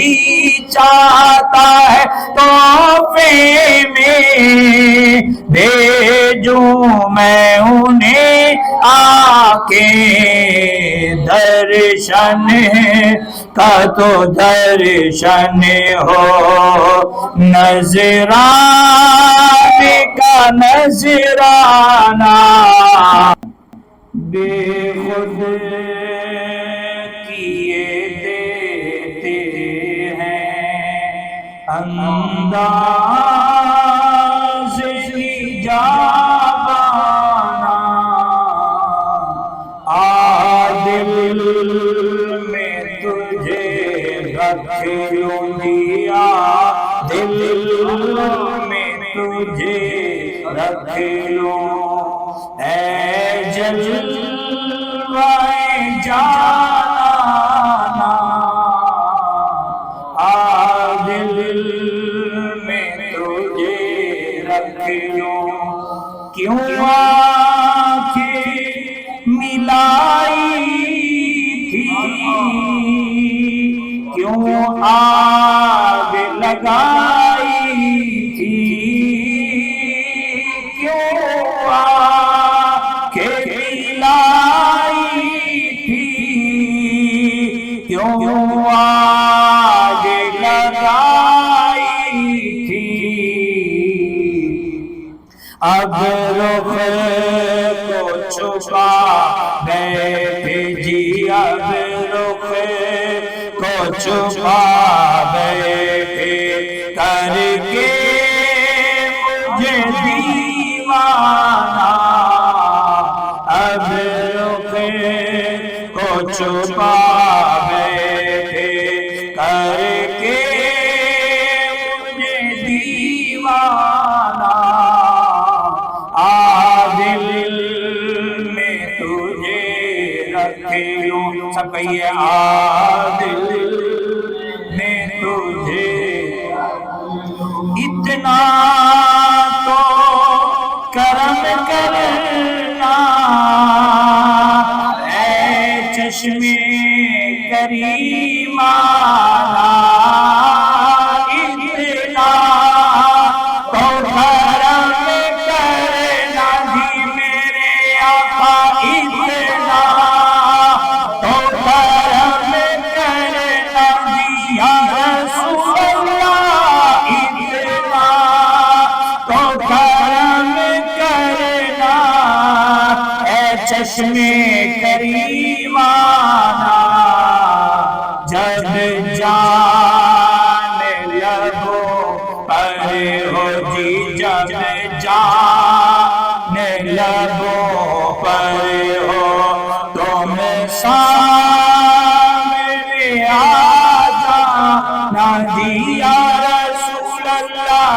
جی چاہتا ہے تحفے میں بھیجوں میں انہیں آ کے درشن کا تو درشن ہو نذرانے کا نذرانہ بے خود کیے دیتے ہیں انداز جابانہ عادل میں تجھے رکھ لوں دیا دل میں تجھے رکھ لوں اے جلوائے جانانا عادل میں تجھے رکھ لوں کیوں آنکھیں ملائی تھی کیوں آگ لگائی تھی کیوں آنکھیں ملائی تھی کیوں آگ لگائی تھی اب رخ کو چھپا بیٹھے جی اب رخ کو چھپا بیٹھے کر کے مجھے دیوانہ اب رخ کو چھپا بیٹھے کر کے مجھے دیوانہ عادل میں تجھے رکھ لوں سب کہیے عادل میں تجھے اتنا تو کرم کرنا اے چشمے کریمانہ اتنا تو کرم کرنا جی میرے آقا اتنا تو کرم کرنا جی یا رسول اللہ اتنا تو کرم کرنا اے چشمے کریمانہ جب جان لبوں پر ہو جی جب جان لبوں پر ہو تم سامنے آ جانا جی یا رسول اللہ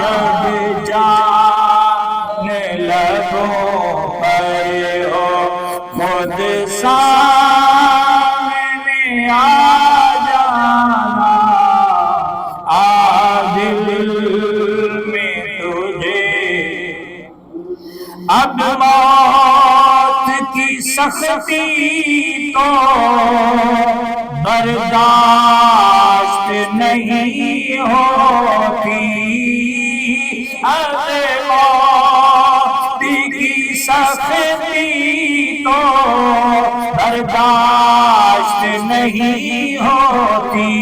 جب جان لبوں پر ہو خود سامنے آ جانا عادل میں تجھے اب موت کی سختی تو برداشت نہیں ہوتی اب موت کی سختی تو برداشت نہیں ہوتی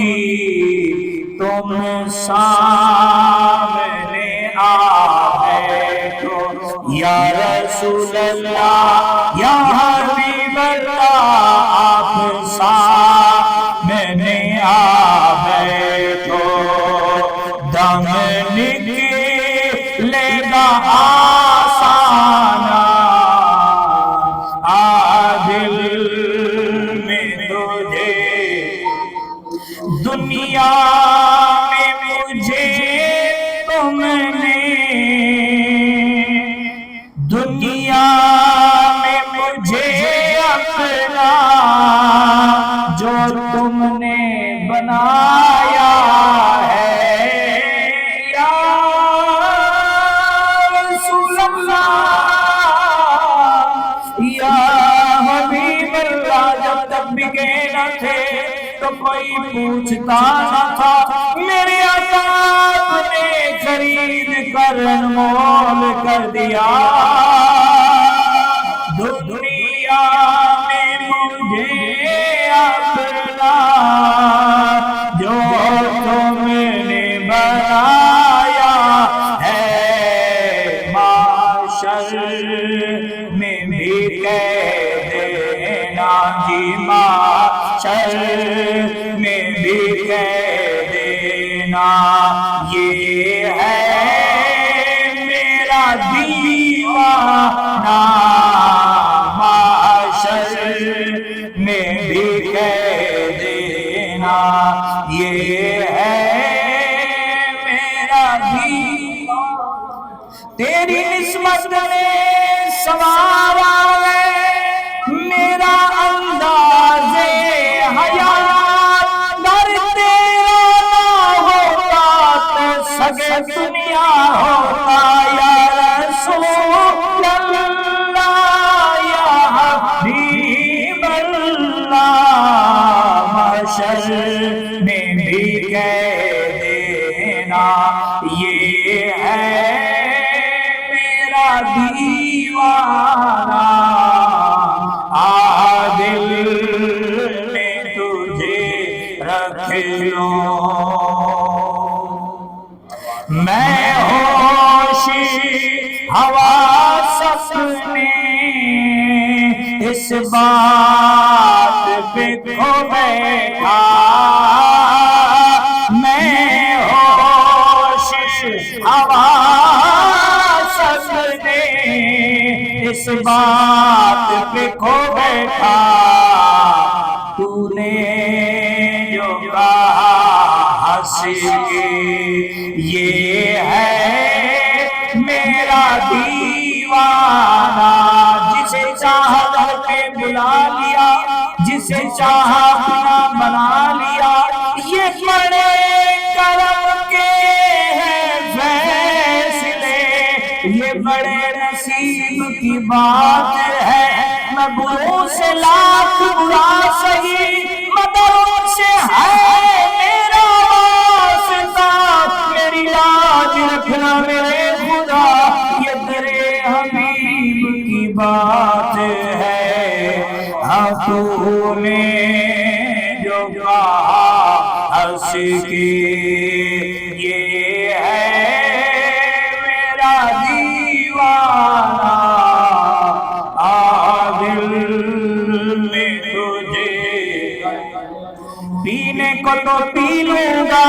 تم سامنے آ بیٹھو یا رسول اللہ یا حبیب اللہ آپ سامنے آ بیٹھو دم نکلے گا آسانہ عادل میں تجھے دنیا میں مجھے تم نے دنیا میں مجھے اپنا جو تم نے بنایا ہے یا رسول اللہ یا حبیب اللہ جب تک بکے نہ تھے تو کوئی پوچھتا نہ تھا، میرے عطا نے خرید کر انمول کر دیا، دنیا میں مجھے اپنا جو تم نے بنایا ہے، معاشر میں بھی کہہ دینا جی، معاشر میں بھی کہہ دینا، یہ ہے میرا دیوانہ، معاشر میں بھی کہہ دینا، یہ ہے میرا دیوانہ، تیری نسبت میں سوارا ہے میرا انداز حیات، در تیرا نہ ہوتا تو سگے دنیا ہوتا، یا رسول اللہ یا حبیب اللہ، محشر میں بھی کہہ دینا، یہ ہے میرا دیوانہ، عادل میں تجھے رکھ لوں، میں ہوش حواس اپنے اس بات پہ کھو بیٹھا، میں ہوش حواس اپنے اس بات پہ کھو بیٹھا، تو نے جو کہا ہنس کے یہ ہے میرا دیوانہ، جسے چاہا گھر پہ بلا لیا، جسے چاہا اپنا بنا لیا، یہ بڑے کرم کے ہیں فیصلے، یہ بڑے نصیب کی بات ہے، میں بروں سے لاکھ برا سہی، مدروں سے ہے میرا واسطہ، میری لاج رکھنا میرے خدا، یہ تیرے حبیب کی بات ہے، ہاں تو نے جو کہا ہنس کے یہ ہے میرا دیوانہ، عادل میں تجھے پینے کو تو پی لوں گا،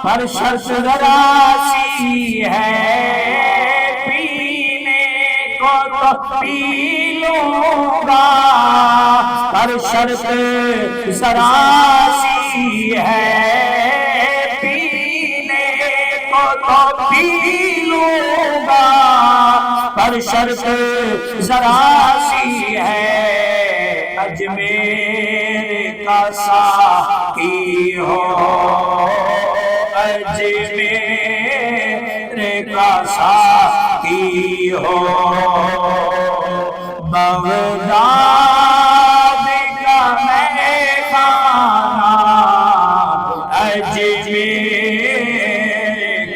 پر شرط ذرا سی ہے، پینے کو تو پی لوں گا، پر شرط ذرا سی ہے، پینے کو تو پی لوں گا، پر شرط ذرا سی ہے، اجمیر کا ساقی ہو، اجمیر کا ساقی ہو، بغداد کا میخانہ، اجمیر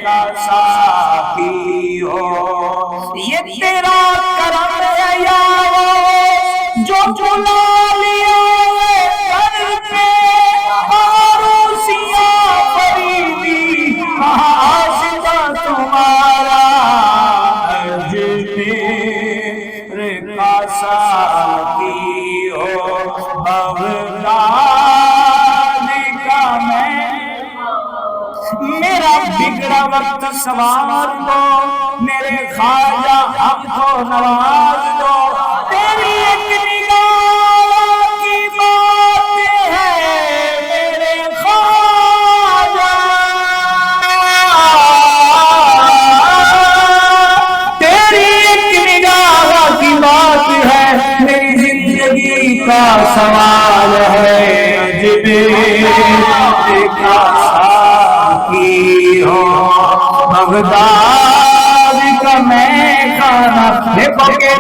کا ساقی ہو، یہ تیرا کرم ہے یا جو بلا لیا کر پہ عروسیاں فریدی، واسطہ تمہارا اجمیر کا ساقی ہو، بغداد کا میرا بگڑا وقت سنوار دو، میرے خواجہ ہم کو نواز دو، تیری ایک نگاہ کی بات ہے میرے خواجہ، تیری ایک نگاہ کی بات ہے میری زندگی کا سوال ہے، اجمیر کا ساقی ہو، بغداد کا میخانہ، دیکھو کہ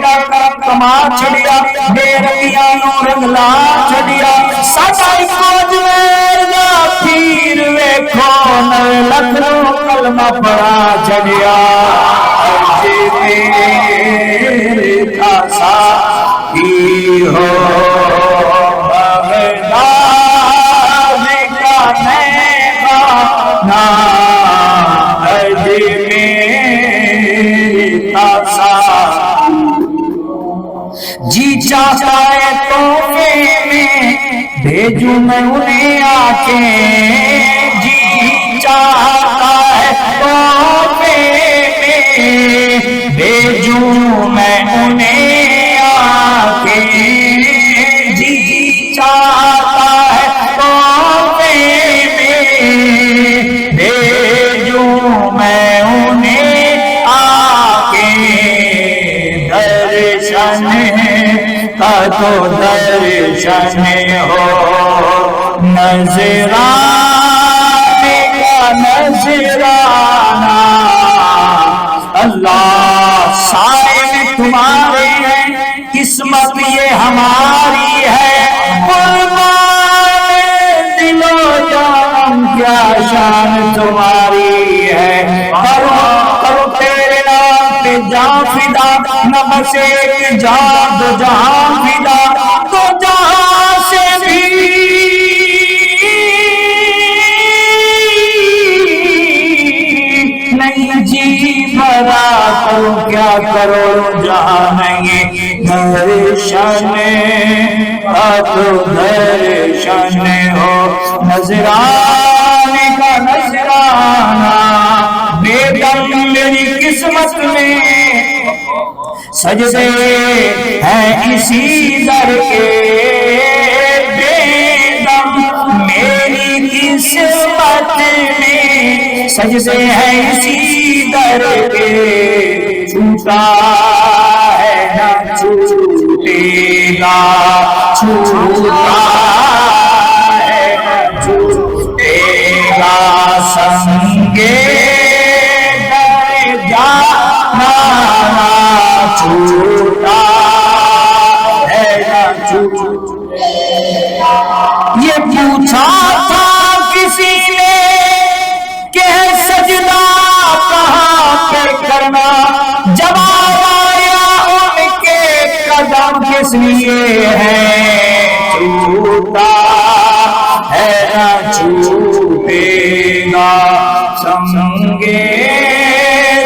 کما چھڑیا بے رنگیاں نو رنگلا چھڑیا ساڈا اجمیر دا پیر ویکھو نوے لکھ نو کلمہ پڑھا چھڑیا میرے خاصا کی ہو بغداد کا میخانہ اجمیر خاصا جی چاہتا ہے تحفے میں بھیجوں میں انہیں آ کے جی چاہتا ہے تحفے میں بھیجوں میں انہیں آ کے جی چاہتا ہے تحفے میں بھیجوں میں انہیں آ کے درشن کا تو درشن ہو نذرانے کا نذرانہ اللہ سائے میں تمہارے ہیں قسمت یہ ہماری ہے قربان دل و جان کیا شان تمہاری ہے کرو تیرے نام پہ جان فدا نہ بس ایک جان دو جہاں فدا تو جہاں سے بھی نہیں جی بھرا کرو کیا کرو جہاں نہیں درشن تو درشن ہو نذرانے کا نذرانہ بیدم میری قسمت میں سجدے ہیں اسی در کے بیدم میری قسمت میں سجدے ہیں اسی در کے چھوٹا ہے نہ چھوٹے گا چھوٹا ہے نہ چھوٹے گا سنگے در جانا چھوٹا ہے نہ چھوٹے یہ پوچھا تھا کسی نے کہ سجدہ کہاں پہ کرنا جواب آیا ان کے قدم کس لیے ہے چھوٹا ہے نہ چھوٹے گا سنگے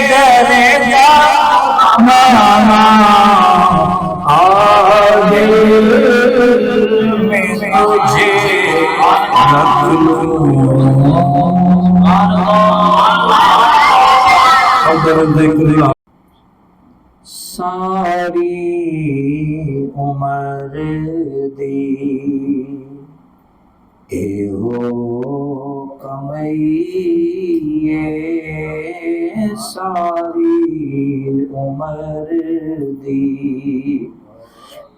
در جانا دل میں تجھے رکھ لوں ساری عمر دی ایہو کمائیے ساری عمر دی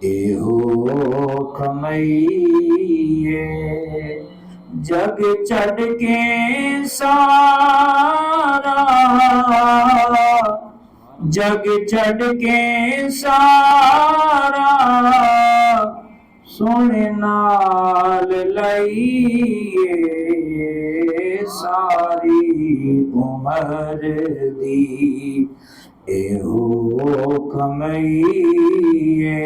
ایہو کمائیے جگ چھڈ کے سارا جگ چھڈ کے سارا سونے نال لئیے ساری عمر دی ایہو کمائیے